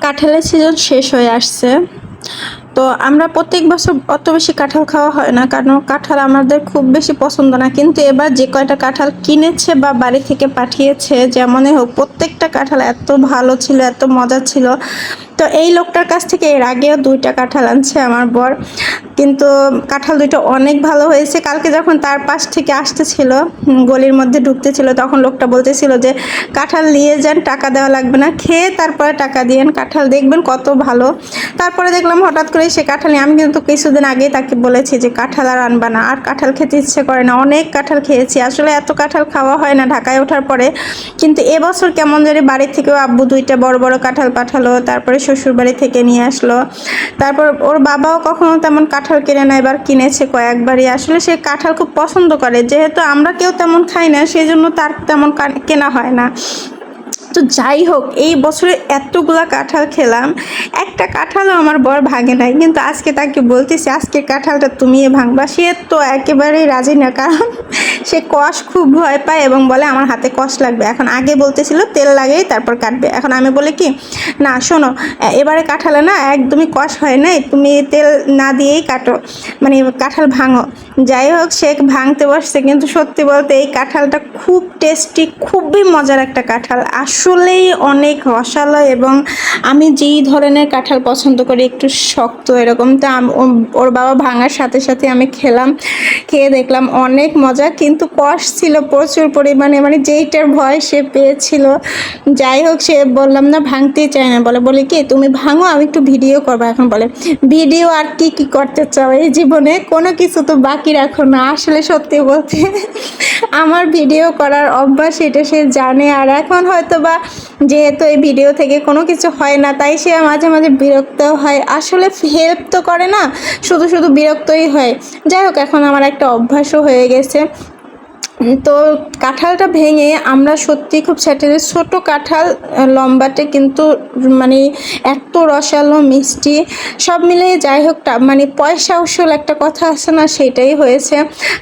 কাঁঠালের সিজন শেষ হয়ে আসছে। তো আমরা প্রত্যেক বছর অত বেশি কাঁঠাল খাওয়া হয় না, কারণ কাঁঠাল আমাদের খুব বেশি পছন্দ না। কিন্তু এবার যে কয়টা কাঁঠাল কিনেছে বা বাড়ি থেকে পাঠিয়েছে, যেমনই হোক প্রত্যেকটা কাঁঠাল এত ভালো ছিল, এত মজা ছিল। তো এই লোকটার কাছ থেকে এর আগেও 2টা কাঁঠাল আনছে আমার বর, কিন্তু কাঁঠাল 2টা অনেক ভালো হয়েছে। কালকে যখন তার পাশ থেকে আসতেছিল, গলির মধ্যে ঢুকতেছিল, তখন লোকটা বলতেছিল যে কাঁঠাল নিয়ে যান, টাকা দেওয়া লাগবে না, খেয়ে তারপরে টাকা দিয়েন, কাঁঠাল দেখবেন কত ভালো। তারপরে দেখলাম হঠাৎ করে সে কাঁঠাল নিয়ে, আমি কিন্তু কিছুদিন আগেই তাকে বলেছি যে কাঁঠাল আর আনবা না, আর কাঁঠাল খেতে ইচ্ছে করে না। অনেক কাঁঠাল খেয়েছি, আসলে এত কাঁঠাল খাওয়া হয় না ঢাকায় ওঠার পরে। কিন্তু এবছর কেমন জানি বাড়ি থেকেও আব্বু 2টা বড় বড় কাঁঠাল পাঠালো, তারপরে শ্বশুর বাড়ি থেকে নিয়ে আসলো। তারপর ওর বাবাও কখনো তেমন কাঁঠাল কিনে না, এবার কিনেছে কয়েকবারই। আসলে সে কাঁঠাল খুব পছন্দ করে, যেহেতু আমরা কেউ তেমন খাই না, সেই জন্য তার তেমন কেনা হয় না। তো যাই হোক, এই বছরে এতগুলা কাঁঠাল খেলাম, একটা কাঁঠালও আমার বর ভাঙে নাই। কিন্তু আজকে তাকে বলতেছি আজকের কাঁঠালটা তুমি ভাঙবা, সে তো একেবারেই রাজি না, কারণ সে কষ খুব ভয় পায় এবং বলে আমার হাতে কষ লাগবে। এখন আগে বলতেছিল তেল লাগাই তারপর কাটবে, এখন আমি বলি কি না শোনো, এবারে কাঁঠালে না একদমই কষ হয় নাই, তুমি তেল না দিয়েই কাটো, মানে কাঁঠাল ভাঙো। যাই হোক, সে ভাঙতে বসছে, কিন্তু সত্যি বলতে এই কাঁঠালটা খুব টেস্টি, খুবই মজার একটা কাঁঠাল, আসলেই অনেক রসালো। এবং আমি যেই ধরনের কাঁঠাল পছন্দ করি একটু শক্ত এরকম, তা ওর বাবা ভাঙার সাথে সাথে আমি খেলাম, খেয়ে দেখলাম অনেক মজা, কিন্তু কষ ছিল প্রচুর পরিমাণে, মানে যেইটার ভয় সে পেয়েছিল। যাই হোক, সে বললাম না ভাঙতেই চায় না, বলে কি তুমি ভাঙো, আমি একটু ভিডিও করবো। এখন বলে ভিডিও আর কি কি করতে চাও এই জীবনে, কোনো কিছু তো বাকি রাখো না। আসলে সত্যি বলতে আমার ভিডিও করার অভ্যাস, এটা সে জানে। আর এখন হয়তো বা যেহেতু এই ভিডিও থেকে কোনো কিছু হয় না, তাই সে মাঝে মাঝে বিরক্ত হয়। আসলে হেল্প তো করে না, শুধু শুধু বিরক্তই হয়। যাই হোক, এখন আমার একটা অভ্যাসও হয়ে গেছে। তো কাঁঠালটা ভেঙে আমরা সত্যি খুব স্যাটিসফাইড। ছোটো কাঁঠাল, লম্বাটে, কিন্তু মানে এত রসালো মিষ্টি, সব মিলিয়ে যাই হোক মানে পয়সা উসুল একটা কথা আছে না, সেটাই হয়েছে।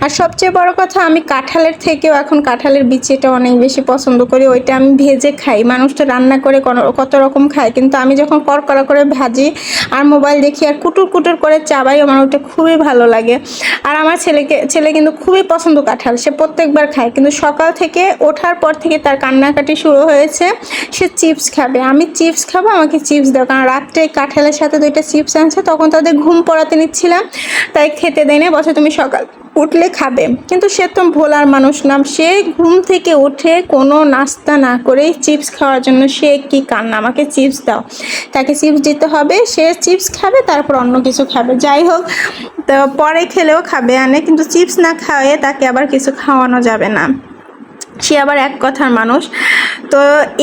আর সবচেয়ে বড় কথা, আমি কাঁঠালের থেকেও এখন কাঁঠালের বিচিটা অনেক বেশি পছন্দ করি। ওইটা আমি ভেজে খাই, মানুষ তো রান্না করে কত রকম খায়, কিন্তু আমি যখন কড়কড়া করে ভাজি আর মোবাইল দেখি আর কুটুর কুটুর করে চাবাই, আমার ওটা খুবই ভালো লাগে। আর আমার ছেলে কিন্তু খুবই পছন্দ কাঁঠাল, সে প্রত্যেকবার খায়। কিন্তু সকাল থেকে ওঠার পর থেকে তার কান্নাকাটি শুরু হয়েছে, সে চিপস খাবে, আমি চিপস খাবো, আমাকে চিপস দাও। কারণ রাত্রে কাঁঠালের সাথে 2টা চিপস আনছে, তখন তাদের ঘুম পড়াতে নিচ্ছিলাম, তাই খেতে দেয় না, বসে তুমি সকাল উঠলে খাবে। কিন্তু সে তো ভোলার মানুষ না, সে ঘুম থেকে উঠে কোনো নাস্তা না করেই চিপস খাওয়ার জন্য সে কি কান্না, আমাকে চিপস দাও। তাকে চিপস দিতে হবে, সে চিপস খাবে, তারপর অন্য কিছু খাবে। যাই হোক, তো পরে খেলেও খাবে আনে, কিন্তু চিপস না খাওয়ায়ে তাকে আবার কিছু খাওয়ানো যাবে না, সে আবার এক কথার মানুষ। তো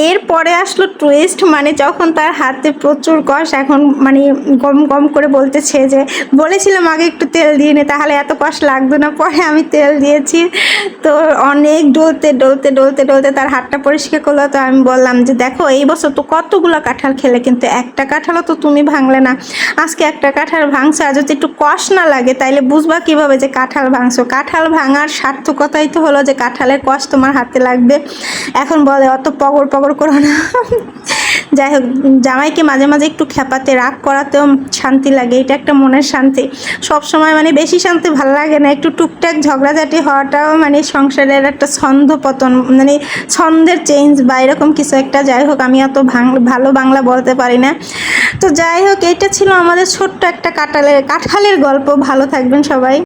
এরপরে আসলো টুইস্ট, মানে যখন তার হাতে প্রচুর কষ, এখন মানে গম গম করে বলতেছে যে বলেছিলাম আগে একটু তেল দিয়ে নে, তাহলে এত কষ লাগতো না। পরে আমি তেল দিয়েছি, তো অনেক ডলতে ডলতে ডলতে ডলতে তার হাতটা পরিষ্কার করলো। তো আমি বললাম যে দেখো, এই বছর তো কতগুলো কাঁঠাল খেলে, কিন্তু একটা কাঁঠালও তো তুমি ভাঙলে না। আজকে একটা কাঁঠাল ভাঙছো, আর যদি একটু কষ না লাগে তাইলে বুঝবা কিভাবে যে কাঁঠাল ভাঙছো। কাঁঠাল ভাঙার সার্থকতাই তো হলো যে কাঁঠালের কষ তোমার হাতে লাগবে। এখন বলে অত পগর পগর করো না। যাই হোক, জামাইকে মাঝে মাঝে একটু খেপাতে, রাগ করাতেও শান্তি লাগে, এটা একটা মনের শান্তি। সব সময় মানে বেশি শান্তি ভালো লাগে না, একটু টুকটাক ঝগড়াঝাটি হওয়াটাও মানে সংসারের একটা ছন্দ পতন, মানে ছন্দের চেঞ্জ বা এরকম কিছু একটা। যাই হোক, আমি অত ভালো বাংলা বলতে পারি না। তো যাই হোক, এটা ছিল আমাদের ছোট্ট একটা কাঁঠালের গল্প। ভালো থাকবেন সবাই।